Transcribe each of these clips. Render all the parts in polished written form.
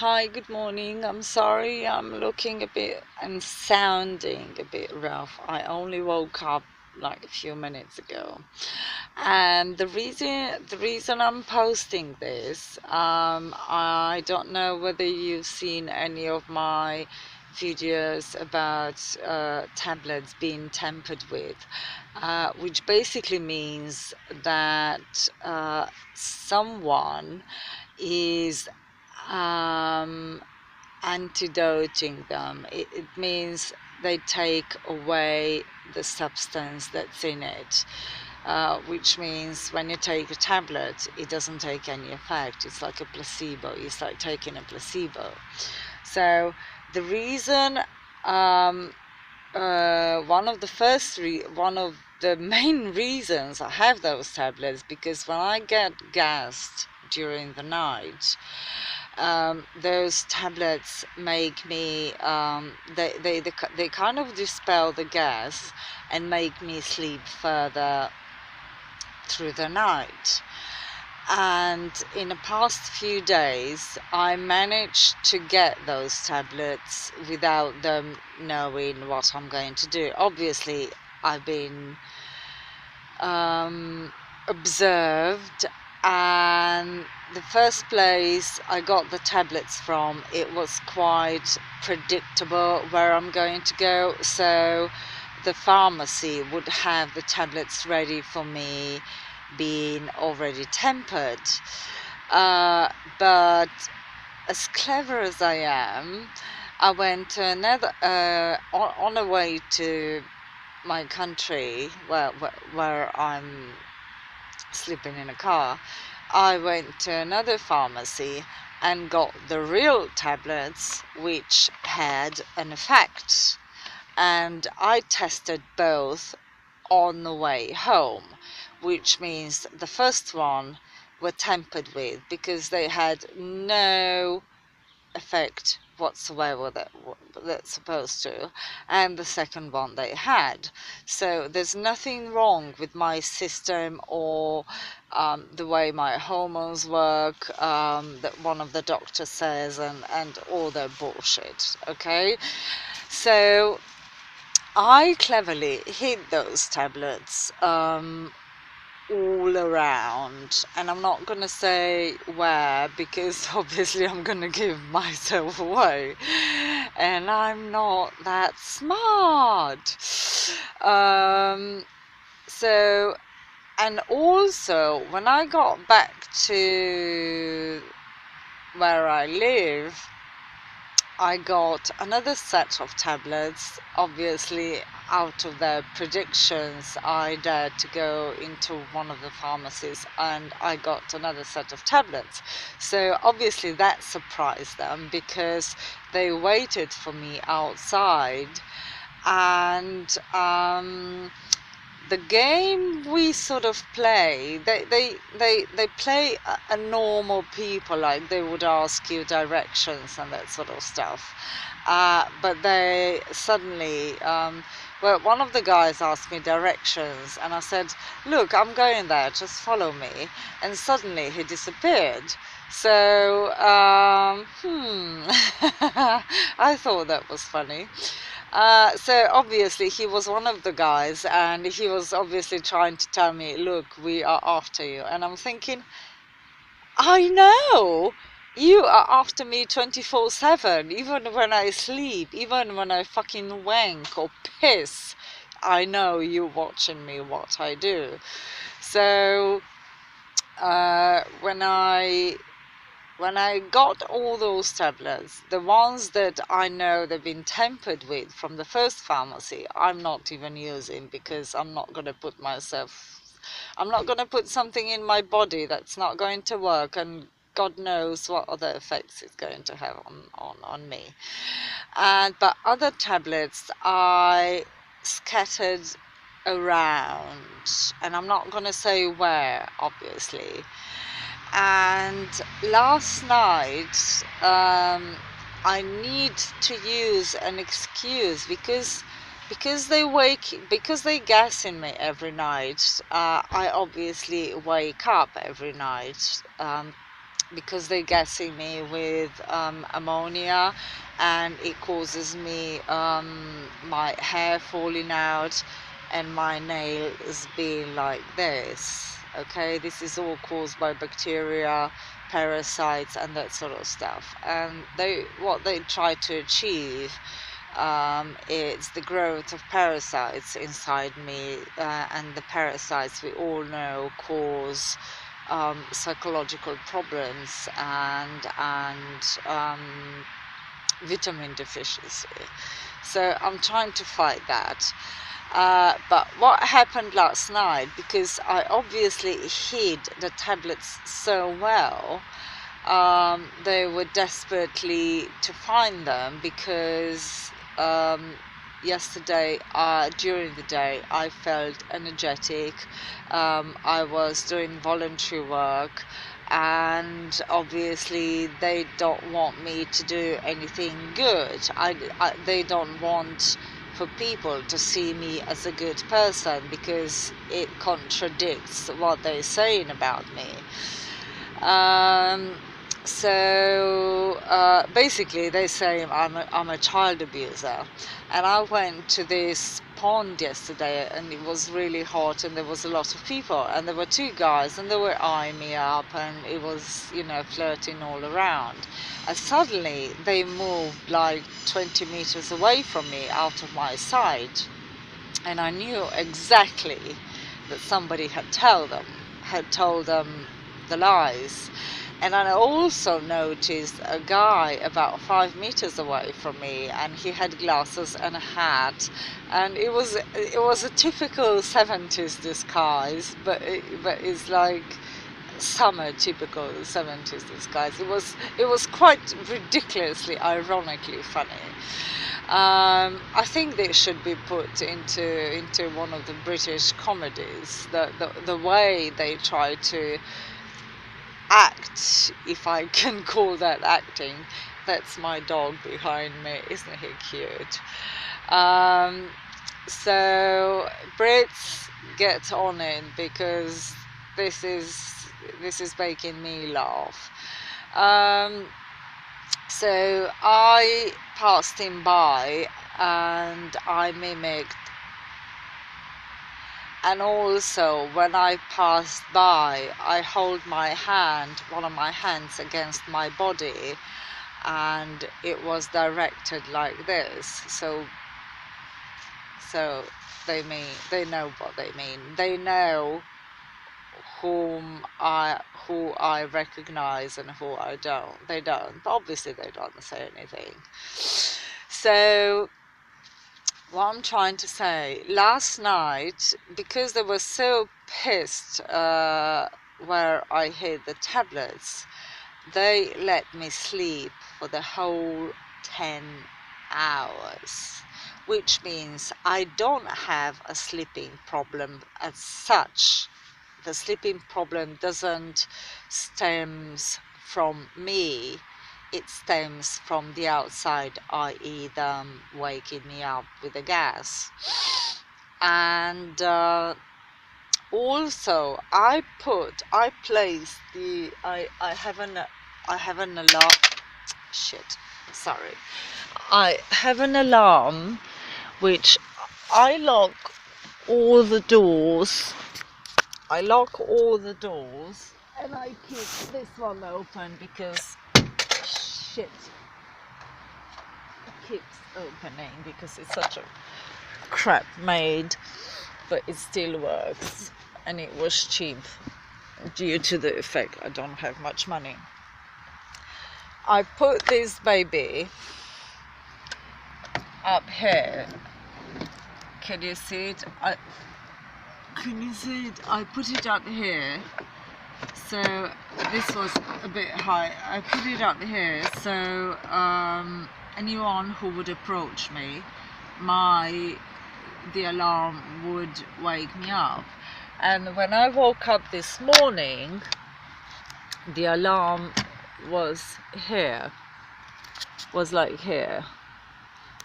Hi, good morning. I'm sorry I'm looking a bit and sounding a bit rough. I only woke up like a few minutes ago. And the reason I'm posting this, I don't know whether you've seen any of my videos about tablets being tampered with, which basically means that someone is um, antidoting them. It means they take away the substance that's in it, which means when you take a tablet, it doesn't take any effect. It's like a placebo. It's like taking a placebo. So the reason, um, one of the main reasons I have those tablets, because when I get gassed during the night, those tablets make me they kind of dispel the gas and make me sleep further through the night. And in the past few days, I managed to get those tablets without them knowing what I'm going to do. Obviously, I've been observed, and the first place I got the tablets from, it was quite predictable where I'm going to go. So the pharmacy would have the tablets ready for me, being already tempered. But as clever as I am, I went to another on the way to my country, where I'm sleeping in a car. I went to another pharmacy and got the real tablets, which had an effect. And I tested both on the way home, which means the first one were tampered with because they had no effect whatsoever that's supposed to, and the second one they had. So there's nothing wrong with my system or the way my hormones work, that one of the doctors says, and all their bullshit. Okay, so I cleverly hid those tablets all around, and I'm not gonna say where because obviously I'm gonna give myself away, and I'm not that smart. um so, and also when I got back to where I live, I got another set of tablets. Obviously, out of their predictions, I dared to go into one of the pharmacies and I got another set of tablets. So, obviously, that surprised them because they waited for me outside, and the game we sort of play, they play a normal people, like they would ask you directions and that sort of stuff. But they suddenly, well, one of the guys asked me directions, and I said, "Look, I'm going there, just follow me." And suddenly he disappeared. So, I thought that was funny. So obviously he was one of the guys, and he was obviously trying to tell me, "Look, we are after you." And I'm thinking, I know you are after me 24/7, even when I sleep, even when I fucking wank or piss. I know you watching me what I do. So when I got all those tablets, the ones that I know they've been tampered with from the first pharmacy, I'm not even using, because I'm not going to put something in my body that's not going to work, and God knows what other effects it's going to have on me. But other tablets I scattered around, and I'm not going to say where, obviously. And last night, I need to use an excuse because they gas in me every night. I obviously wake up every night, because they're gassing me with ammonia, and it causes me my hair falling out and my nails being like this. Okay, this is all caused by bacteria, parasites, and that sort of stuff. And what they try to achieve is the growth of parasites inside me, and the parasites, we all know, cause psychological problems and vitamin deficiency. So I'm trying to fight that. But what happened last night, because I obviously hid the tablets so well, they were desperately to find them, because yesterday, during the day, I felt energetic. I was doing voluntary work, and obviously they don't want me to do anything good. They don't want for people to see me as a good person, because it contradicts what they're saying about me. Um, basically, they say I'm a child abuser, and I went to this pond yesterday, and it was really hot, and there was a lot of people, and there were two guys, and they were eyeing me up, and it was, flirting all around. And suddenly, they moved like 20 meters away from me, out of my sight, and I knew exactly that somebody had told them the lies. And I also noticed a guy about 5 meters away from me, and he had glasses and a hat, and it was a typical 70s disguise, but it's like summer typical 70s disguise. It was quite ridiculously, ironically funny. I think they should be put into one of the British comedies. The way they try to act, if I can call that acting. That's my dog behind me. Isn't he cute? Um, so Brits, get on it, because this is making me laugh. So I passed him by, and I mimicked. And also, when I passed by, I hold one of my hands against my body, and it was directed like this. So they know what they mean. They know who I recognize and who I don't. They don't. Obviously, they don't say anything. So what I'm trying to say, last night, because they were so pissed where I hid the tablets, they let me sleep for the whole 10 hours, which means I don't have a sleeping problem as such. The sleeping problem doesn't stems from me. It stems from the outside, i.e. them waking me up with the gas. And also I have an alarm. Shit, sorry. I have an alarm which I lock all the doors. And I keep this one open because shit, it keeps opening because it's such a crap made, but it still works, and it was cheap due to the effect I don't have much money. I put this baby up here. Can you see it? I put it up here. So this was a bit high. I put it up here so anyone who would approach me, the alarm would wake me up. And when I woke up this morning, the alarm was like here.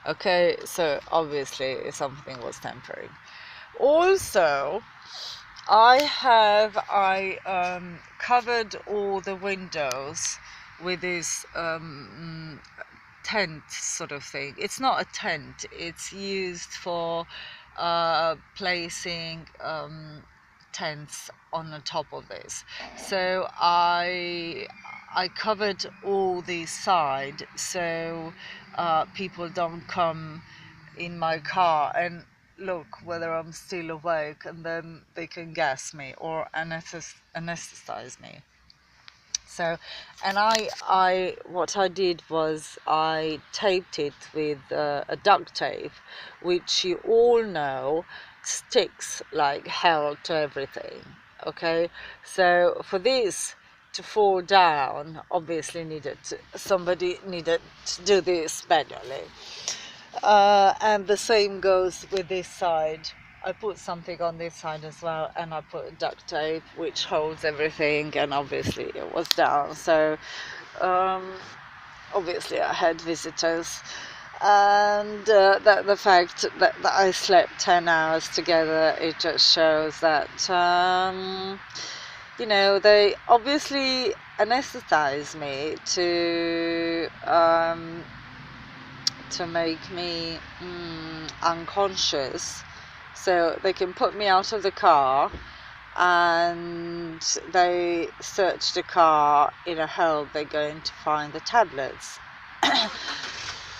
Okay, so obviously something was tampering. Also, I covered all the windows with this tent sort of thing. It's not a tent. It's used for placing tents on the top of this. So I covered all the side so people don't come in my car and look whether I'm still awake, and then they can gas me or anesthetize me. So, and what I did was I taped it with a duct tape, which you all know sticks like hell to everything. Okay, so for this to fall down, obviously somebody needed to do this manually. And the same goes with this side. I put something on this side as well, and I put duct tape which holds everything, and obviously it was down. So um, obviously I had visitors, and the fact that I slept 10 hours together, it just shows that they obviously anesthetized me to make me unconscious, so they can put me out of the car, and they search the car in a hope they're going to find the tablets.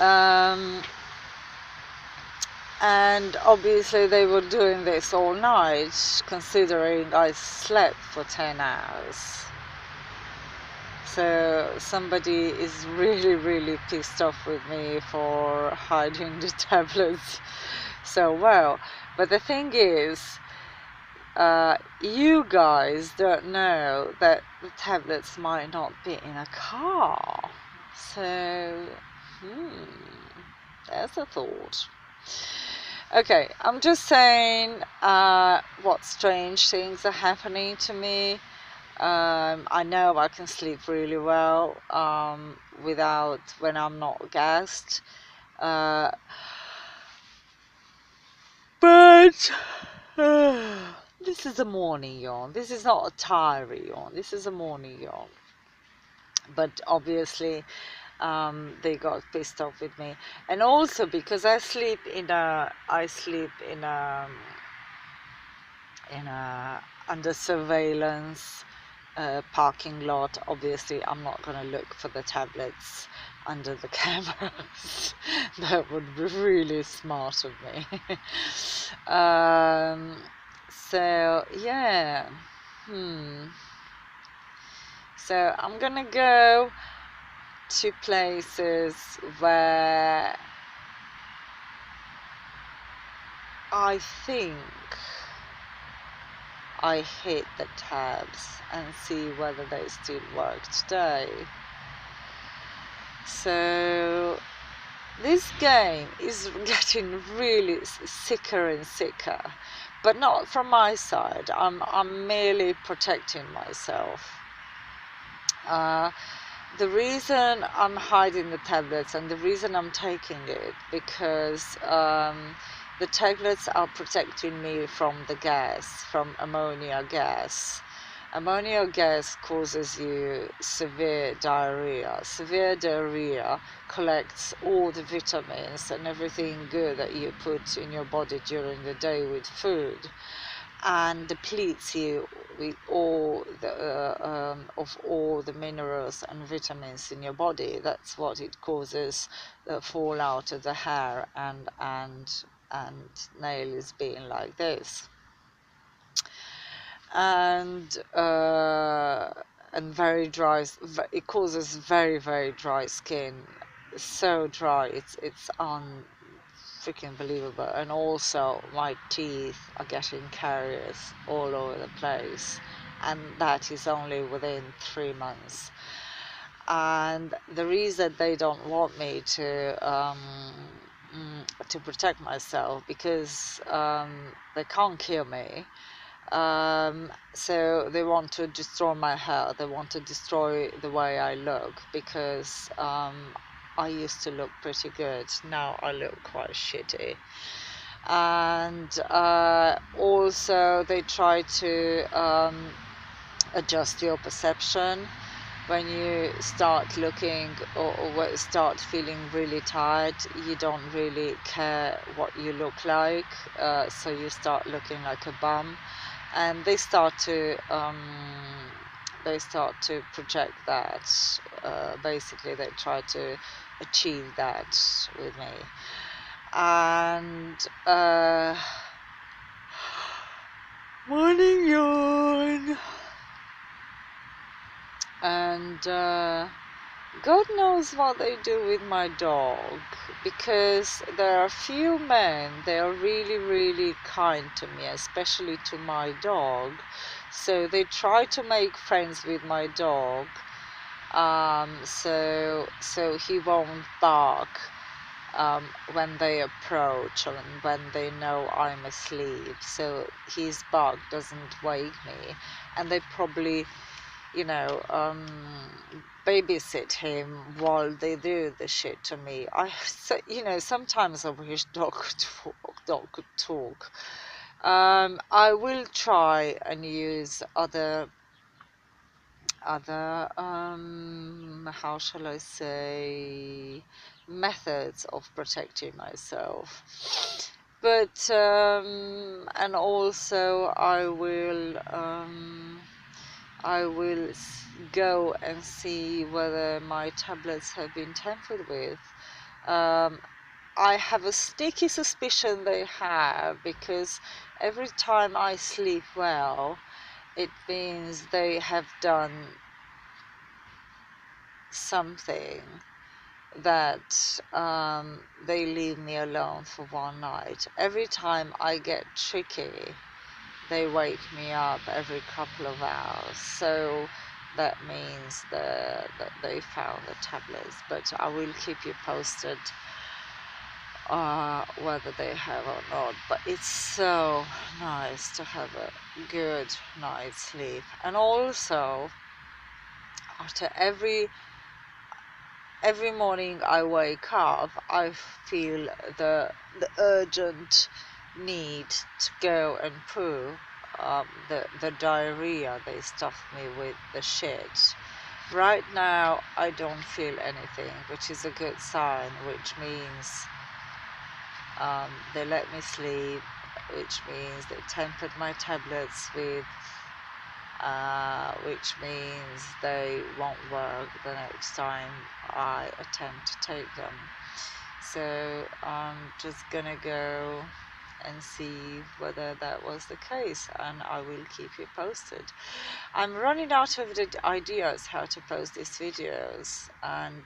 um, and obviously they were doing this all night, considering I slept for 10 hours. So somebody is really, really pissed off with me for hiding the tablets so well. But the thing is, you guys don't know that the tablets might not be in a car. So, there's a thought. Okay, I'm just saying what strange things are happening to me. I know I can sleep really well when I'm not gassed. Uh, but this is a morning yawn. This is not a tired yawn. This is a morning yawn. But obviously, they got pissed off with me, and also because I sleep in a under surveillance parking lot. Obviously, I'm not going to look for the tablets under the cameras. That would be really smart of me. So yeah. So I'm gonna go to places where I think I hit the tabs and see whether they still work today. So this game is getting really sicker and sicker, but not from my side. I'm merely protecting myself. The reason I'm hiding the tablets and the reason I'm taking it, because the tablets are protecting me from the gas, from ammonia gas. Ammonia gas causes you severe diarrhea. Severe diarrhea collects all the vitamins and everything good that you put in your body during the day with food, and depletes you with all the minerals and vitamins in your body. That's what it causes, the fallout of the hair and nails being like this, and very dry. It causes very, very dry skin, so dry it's freaking believable. And also my teeth are getting caries all over the place, and that is only within 3 months. And the reason they don't want me to protect myself, because they can't kill me, so they want to destroy my hair, they want to destroy the way I look, because I used to look pretty good, now I look quite shitty. and also they try to adjust your perception when you start looking or start feeling really tired. You don't really care what you look like, so you start looking like a bum, and they start to project that. Basically, they try to achieve that with me, and morning yawn, and God knows what they do with my dog, because there are few men, they are really, really kind to me, especially to my dog. So they try to make friends with my dog, so he won't bark when they approach and when they know I'm asleep. So his bark doesn't wake me, and they probably, you know, babysit him while they do the shit to me. Sometimes I wish dog could talk. I will try and use other how shall I say, methods of protecting myself. But and also I will go and see whether my tablets have been tampered with. Um, I have a sneaky suspicion they have, because every time I sleep well, it means they have done something that they leave me alone for one night. Every time I get tricky, they wake me up every couple of hours. So that means that they found the tablets. But I will keep you posted whether they have or not. But it's so nice to have a good night's sleep. And also, after every morning I wake up, I feel the urgent need to go and poo. The diarrhea, they stuff me with the shit. Right now I don't feel anything, which is a good sign, which means they let me sleep, which means they tempered my tablets with which means they won't work the next time I attempt to take them. So I'm just gonna go and see whether that was the case, and I will keep you posted. I'm running out of the ideas how to post these videos, and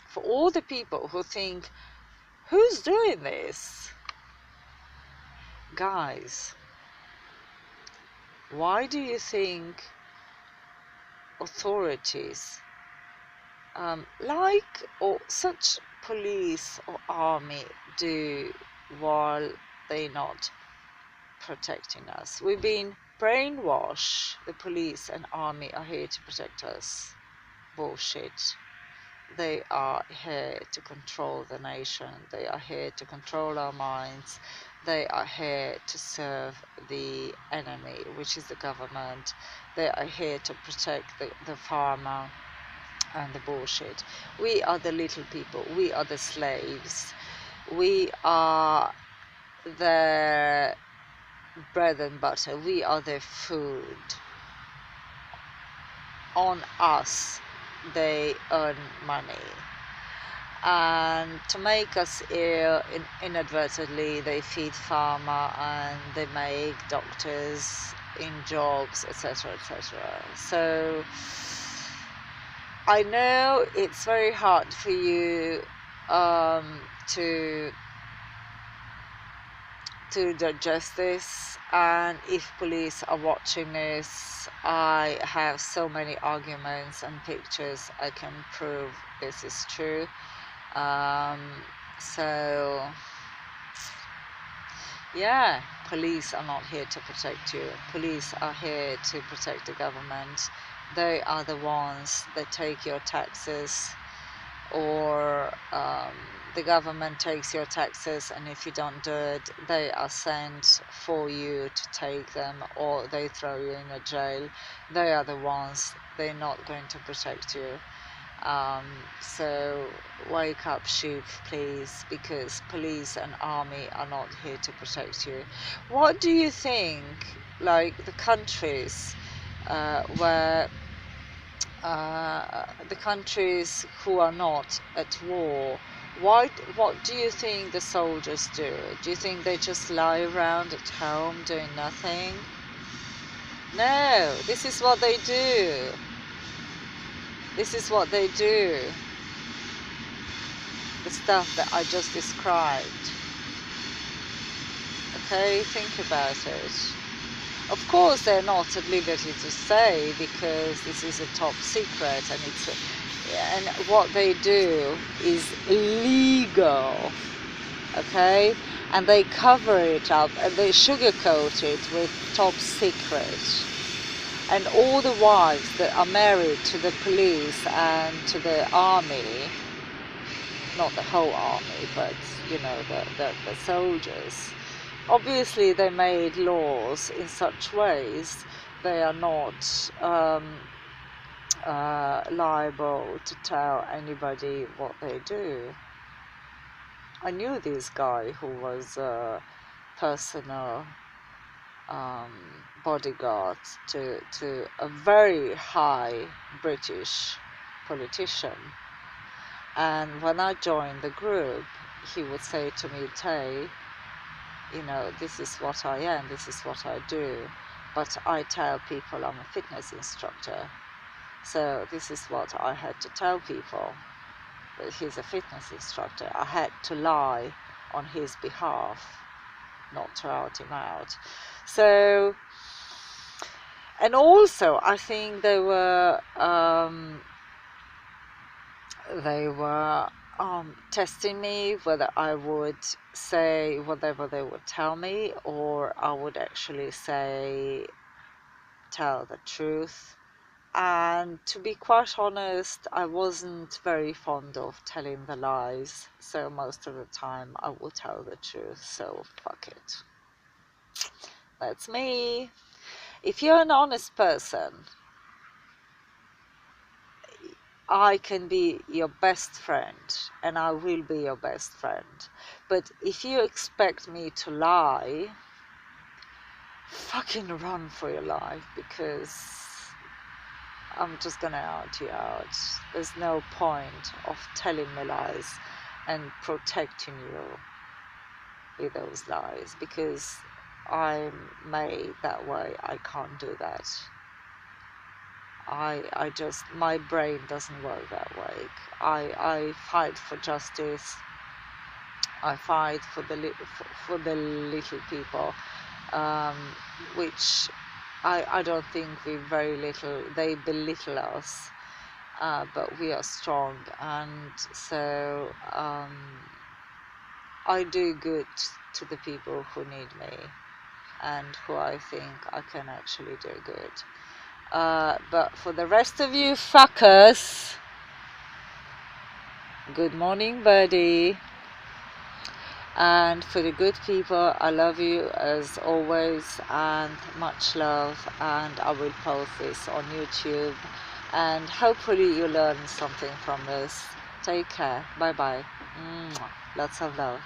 for all the people who think, who's doing this? Guys, why do you think authorities like or such police or army do while they not protecting us? We've been brainwashed. The police and army are here to protect us. Bullshit. They are here to control the nation. They are here to control our minds. They are here to serve the enemy, which is the government. They are here to protect the farmer and the bullshit. We are the little people. We are the slaves. We are the bread and butter. We are their food. On us, they earn money. And to make us ill, inadvertently, they feed pharma and they make doctors in jobs, etc., etc. So I know it's very hard for you to digest this, and if police are watching this, I have so many arguments and pictures I can prove this is true. So yeah, police are not here to protect you. Police are here to protect the government. They are the ones that take your taxes, or the government takes your taxes, and if you don't do it, they are sent for you to take them, or they throw you in a jail. They are the ones, they're not going to protect you. um, so wake up, sheep, please, because police and army are not here to protect you. What do you think, like the countries where the countries who are not at war, what do you think the soldiers do? Do you think they just lie around at home doing nothing? No, this is what they do. This is what they do. The stuff that I just described. Okay, think about it. Of course, they're not at liberty to say, because this is a top secret, and and what they do is illegal. Okay, and they cover it up and they sugarcoat it with top secret. And all the wives that are married to the police and to the army, not the whole army, but the soldiers, obviously they made laws in such ways they are not liable to tell anybody what they do. I knew this guy who was a personal um, bodyguard to a very high British politician. And when I joined the group, he would say to me, Tay, this is what I am, this is what I do. But I tell people I'm a fitness instructor. So this is what I had to tell people, that he's a fitness instructor. I had to lie on his behalf, not to out him out. So, and also I think they were testing me whether I would say whatever they would tell me, or I would actually tell the truth. And to be quite honest, I wasn't very fond of telling the lies, so most of the time I will tell the truth, so fuck it. That's me. If you're an honest person, I can be your best friend, and I will be your best friend. But if you expect me to lie, fucking run for your life, because I'm just gonna out you out. There's no point of telling me lies and protecting you with those lies, because I'm made that way. I can't do that. I just, my brain doesn't work that way. I fight for justice. I fight for the little people, which I don't think they belittle us, but we are strong, and so I do good to the people who need me and who I think I can actually do good. But for the rest of you fuckers, good morning, buddy. And for the good people, I love you as always, and much love. And I will post this on YouTube, and hopefully you learn something from this. Take care. Bye bye. Lots of love.